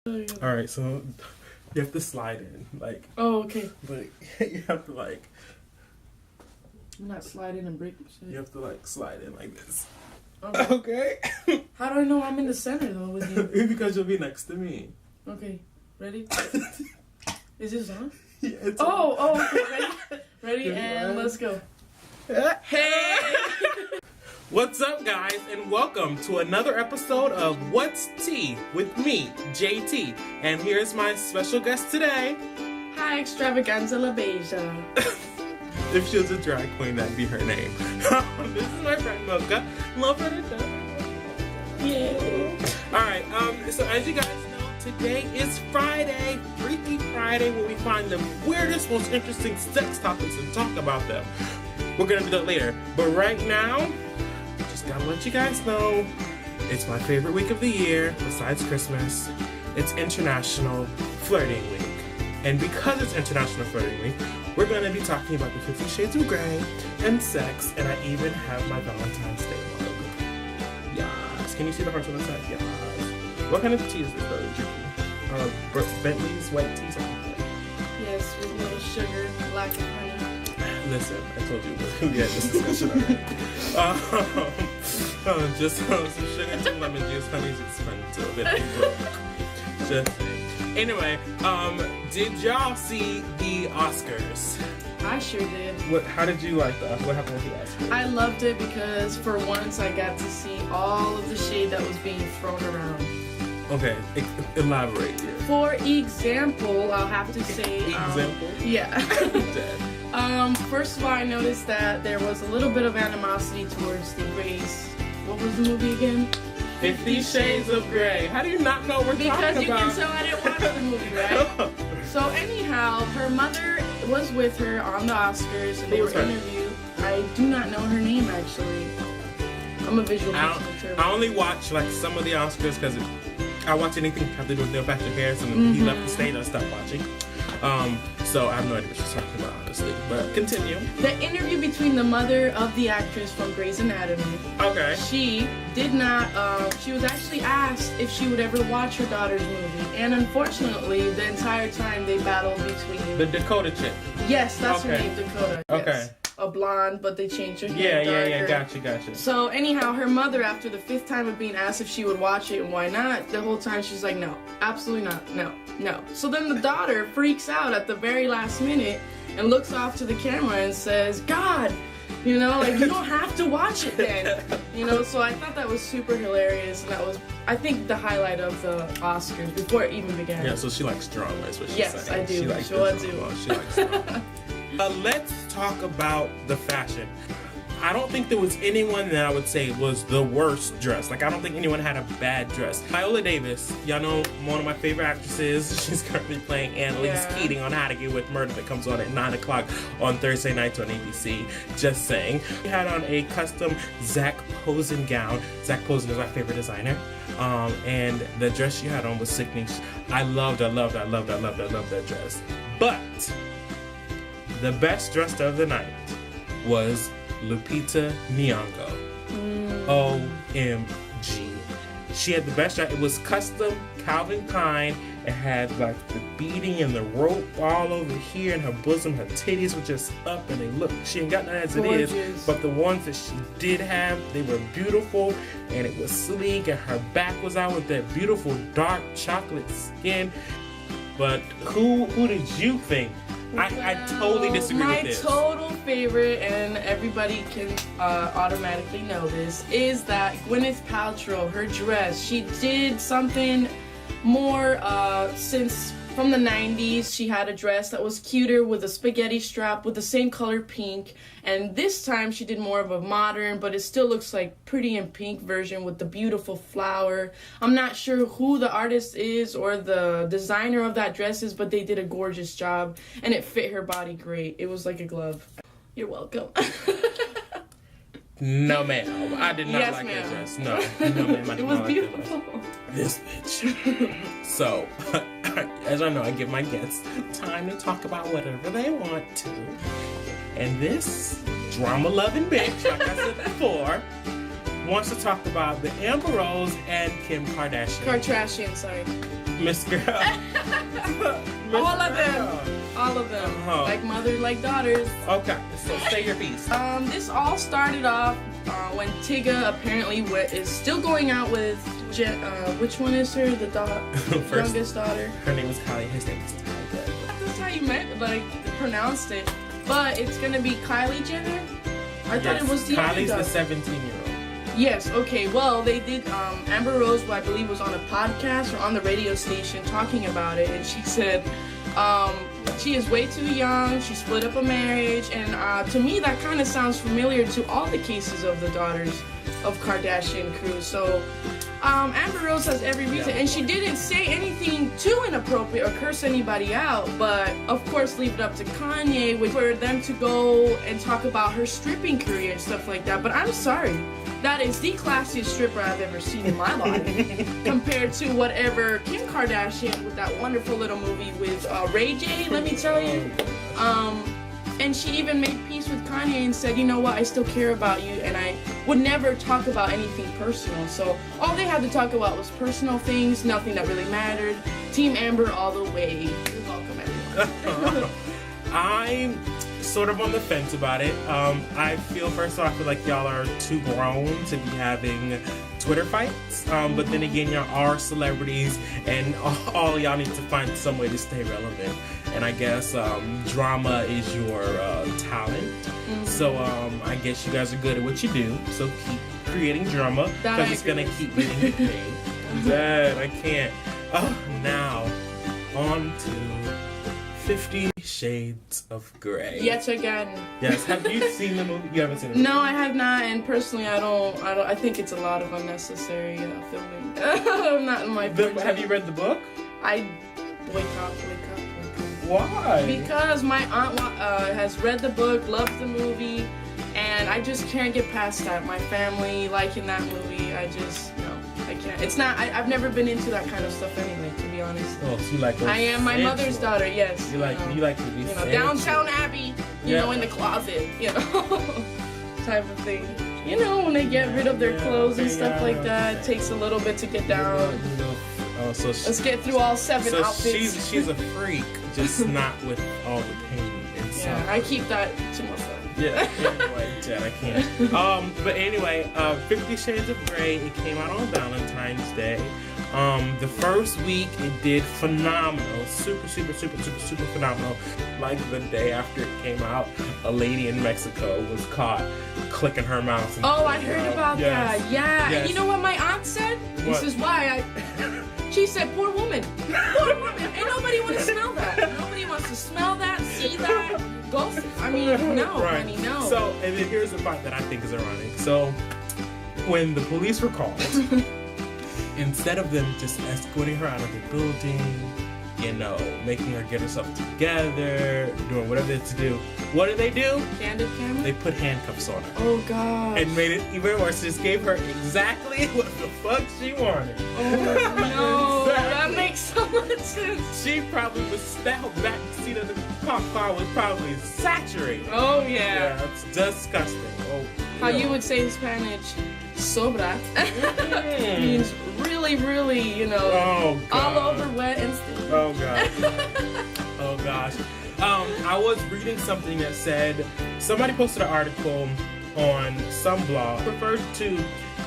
All right, so you have to slide in, like. Oh, okay. Like you have to like. I'm not sliding and break shit. You have to like slide in like this. Okay. Okay. How do I know I'm in the center though with you? Because you'll be next to me. Okay. Ready? Is this on? Yeah, it's Okay. Ready, and let's go. Hey! What's up, guys, and welcome to another episode of What's Tea with me, JT. And here's my special guest today. Hi, Extravaganza, LeBeja. If she was a drag queen, that'd be her name. This is my friend Mocha. Love her to death. Yeah. Alright, so as you guys know, today is Friday, Freaky Friday, where we find the weirdest, most interesting sex topics and talk about them. We're gonna do that later, but right now, just gotta let you guys know, it's my favorite week of the year, besides Christmas. It's International Flirting Week. And because it's International Flirting Week, we're gonna be talking about the 50 Shades of Grey and sex, and I even have my Valentine's Day mug. Yes. Can you see the hearts on the side? Yes. What kind of tea is this though you're drinking? Bentley's white tea, something like that. Yes, with a little sugar, black and honey. Listen, I told you we had this discussion already. Just some sugar, some lemon juice, honey's expensive. Just anyway, did y'all see the Oscars? I sure did. How did you like that? What happened with the Oscars? I loved it because for once I got to see all of the shade that was being thrown around. Okay, elaborate here. For example, I'll have to say... Example? Yeah. First of all, I noticed that there was a little bit of animosity towards the Grays. What was the movie again? 50 Shades of Grey. How do you not know what we're talking about? Because you can tell I didn't watch the movie, right? So anyhow, her mother was with her on the Oscars and they were interviewed. I do not know her name actually. I'm a visual person. I only watch like some of the Oscars because I watch anything have to do with Neil Patrick Harris, and he left the stage, I stopped watching. So I have no idea what she's talking about, honestly. But continue. The interview between the mother of the actress from Grey's Anatomy. Okay. She did not, she was actually asked if she would ever watch her daughter's movie. And unfortunately, the entire time they battled between... The Dakota chick. Yes, that's her name, Dakota. Yes. Okay. A blonde, but they changed her hair darker. Gotcha. So anyhow, her mother, after the 5th time of being asked if she would watch it and why not, the whole time she's like, no, absolutely not, no. So then the daughter freaks out at the very last minute and looks off to the camera and says, God, you know, like, you don't have to watch it then. You know, so I thought that was super hilarious, and that was, I think, the highlight of the Oscars before it even began. Yeah, so she likes drama, is what she's saying. Yes, I do. She likes drama. She likes drama. Let's talk about the fashion. I don't think there was anyone that I would say was the worst dress. Like, I don't think anyone had a bad dress. Viola Davis, y'all know one of my favorite actresses. She's currently playing Annalise Keating on How to Get With Murder that comes on at 9 o'clock on Thursday nights on ABC. Just saying. She had on a custom Zac Posen gown. Zac Posen is my favorite designer. And the dress she had on was sickening. I loved that dress. But the best dressed of the night was Lupita Nyong'o. OMG. She had the best dress. It was custom Calvin Klein. It had like the beading and the rope all over here, and her bosom, her titties were just up, and they looked, she ain't got none as gorgeous. It is, but the ones that she did have, they were beautiful, and it was sleek, and her back was out with that beautiful dark chocolate skin. But who did you think? I totally disagree with this. My total favorite, and everybody can automatically know this, is that Gwyneth Paltrow, her dress, she did something more since from the 90s. She had a dress that was cuter with a spaghetti strap with the same color pink, and this time she did more of a modern, but it still looks like Pretty in Pink version with the beautiful flower. I'm not sure who the artist is or the designer of that dress is, but they did a gorgeous job and it fit her body great. It was like a glove. You're welcome. No, ma'am. I did not like that dress. No, ma'am. It was beautiful. This bitch. So, as I know, I give my guests time to talk about whatever they want to. And this drama-loving bitch, like I said before, wants to talk about the Amber Rose and Kim Kardashian. Kardashian, sorry. Miss Girl. All of them. All of them. Like mother, like daughters. Okay, so say your piece. This all started off when Tigga apparently is still going out with which one is her? The youngest daughter. Her name is Kylie. His name is Tyga. That's how you pronounced it. But it's gonna be Kylie Jenner. I thought it was the Kylie's the 17-year-old. Yes, okay, well, they did, Amber Rose, who I believe was on a podcast or on the radio station talking about it, and she said, she is way too young, she split up a marriage, and to me that kind of sounds familiar to all the cases of the daughters of Kardashian crew, so Amber Rose has every reason, and she didn't say anything too inappropriate or curse anybody out, but of course leave it up to Kanye for them to go and talk about her stripping career and stuff like that, but I'm sorry. That is the classiest stripper I've ever seen in my life, compared to whatever Kim Kardashian with that wonderful little movie with Ray J, let me tell you. And she even made peace with Kanye and said, you know what, I still care about you, and I would never talk about anything personal. So all they had to talk about was personal things, nothing that really mattered. Team Amber all the way. You're welcome, everyone. I'm sort of on the fence about it. I feel, first of all, I feel like y'all are too grown to be having Twitter fights. But then again, y'all are celebrities, and all y'all need to find some way to stay relevant. And I guess drama is your talent. So I guess you guys are good at what you do. So keep creating drama, because it's gonna keep getting paid. Dad, I can't. Now on to 50 Shades of Grey. Yet again. Yes. Have you seen the movie? You haven't seen the movie? No, I have not, and personally, I think it's a lot of unnecessary filming. I'm not in my. Have you read the book? Wake up. Why? Because my aunt has read the book, loves the movie, and I just can't get past that. My family liking that movie, I can't. It's not. I've never been into that kind of stuff anyway, to be honest. Oh, so you like? I am my mother's daughter. Yes. You like to be. Downtown Abbey. You know, in the closet. You know, type of thing. You know, when they get rid of their clothes and stuff like that, it takes a little bit to get down. Oh, so let's get through all 7 outfits. She's a freak, just not with all the pain and stuff. Yeah, I keep that to myself. Yeah, anyway, Dad, I can't. But anyway, 50 Shades of Grey, it came out on Valentine's Day. The first week, it did phenomenal. Super phenomenal. Like the day after it came out, a lady in Mexico was caught clicking her mouth. I heard about that. Yeah. Yes. And you know what my aunt said? This is why she said, poor woman. Poor woman. Ain't nobody want to smell that. Nobody wants to smell that, see that. No, right. honey, no. So, and then here's the part that I think is ironic. So, when the police were called, instead of them just escorting her out of the building, you know, making her get herself together, doing whatever they had to do, what did they do? Candid camera? They put handcuffs on her. Oh, God. And made it even worse. Just gave her exactly what the fuck she wanted. Oh, no. That makes so much sense. She probably was, that back seat of the cop car was probably saturated. Oh, yeah. Yeah, it's disgusting. Oh, how you would say in Spanish, sobra, means really, you know, all over wet and still. Oh, God. Oh, gosh. I was reading something that said, somebody posted an article on some blog,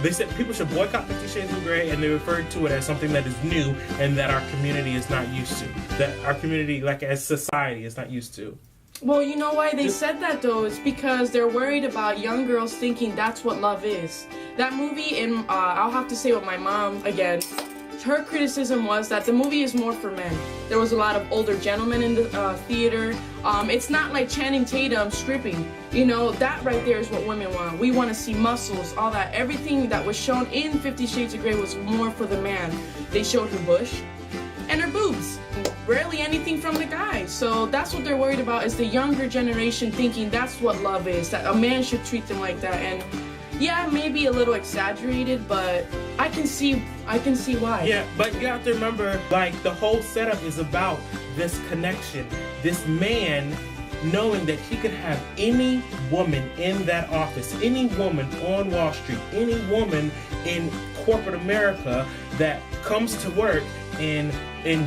they said people should boycott 50 Shades of Grey, and they referred to it as something that is new and that our community is not used to. That our community, like as society, is not used to. Well, you know why they said that though? It's because they're worried about young girls thinking that's what love is. That movie, and I'll have to say with my mom again, her criticism was that the movie is more for men. There was a lot of older gentlemen in the theater. It's not like Channing Tatum stripping. You know, that right there is what women want. We want to see muscles, all that. Everything that was shown in 50 Shades of Grey was more for the man. They showed her bush and her boobs. Rarely anything from the guy. So that's what they're worried about, is the younger generation thinking that's what love is, that a man should treat them like that. And yeah, maybe a little exaggerated, but I can see why. Yeah, but you have to remember, like, the whole setup is about this connection. This man knowing that he could have any woman in that office, any woman on Wall Street, any woman in corporate America that comes to work in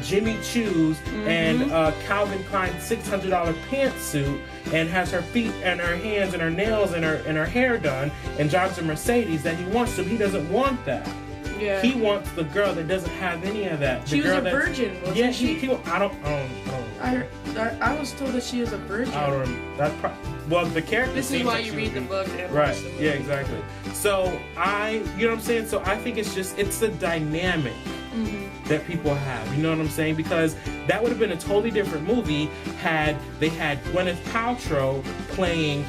Jimmy Choo's and Calvin Klein $600 pantsuit and has her feet and her hands and her nails and her hair done and drives a Mercedes that he wants to. He doesn't want that. Yeah. He wants the girl that doesn't have any of that. She was a virgin, wasn't she? I don't. I was told that she was a virgin. Well, the character. This is why you read the book and right. watch the movie. Yeah, exactly. So you know what I'm saying? So I think it's the dynamic that people have. You know what I'm saying? Because that would have been a totally different movie had they had Gwyneth Paltrow playing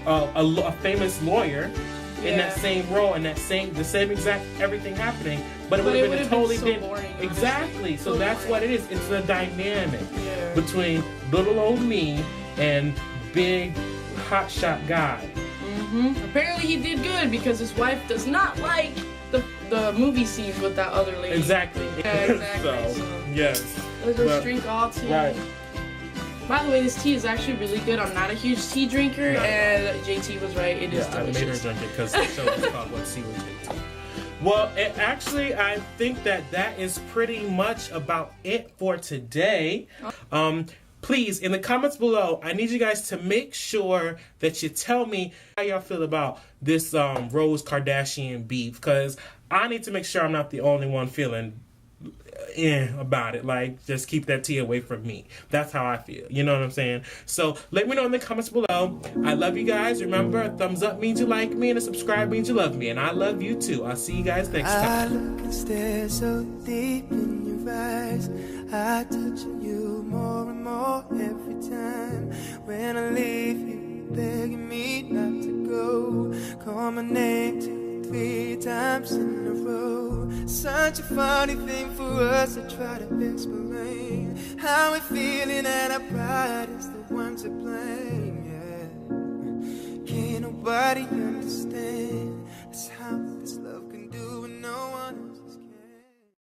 a famous lawyer. In that same role, and the same exact everything happening, but it would have been a totally different. Boring, exactly. So that's what it is. It's the dynamic between little old me and big hotshot guy. Apparently, he did good because his wife does not like the movie scenes with that other lady. Exactly. Yeah, exactly. So yes. Let's just drink all tea. Right. By the way, this tea is actually really good. I'm not a huge tea drinker, and JT was right. It is delicious. I made her drink it because the show is called What Tea with JT. Well, actually, I think that is pretty much about it for today. Please, in the comments below, I need you guys to make sure that you tell me how y'all feel about this Rose Kardashian beef, because I need to make sure I'm not the only one feeling about it. Like, just keep that tea away from me. That's how I feel. You know what I'm saying? So let me know in the comments below. I love you guys. Remember, a thumbs up means you like me, and a subscribe means you love me, and I love you too. I'll see you guys next time. I look and stare so deep in your eyes. I touch on you more and more every time. When I leave you, begging me not to go. Call my name 2, 3 times in a row. Such a funny thing for us to try to explain how we're feeling, and our pride is the one to blame. Yeah, can't nobody understand.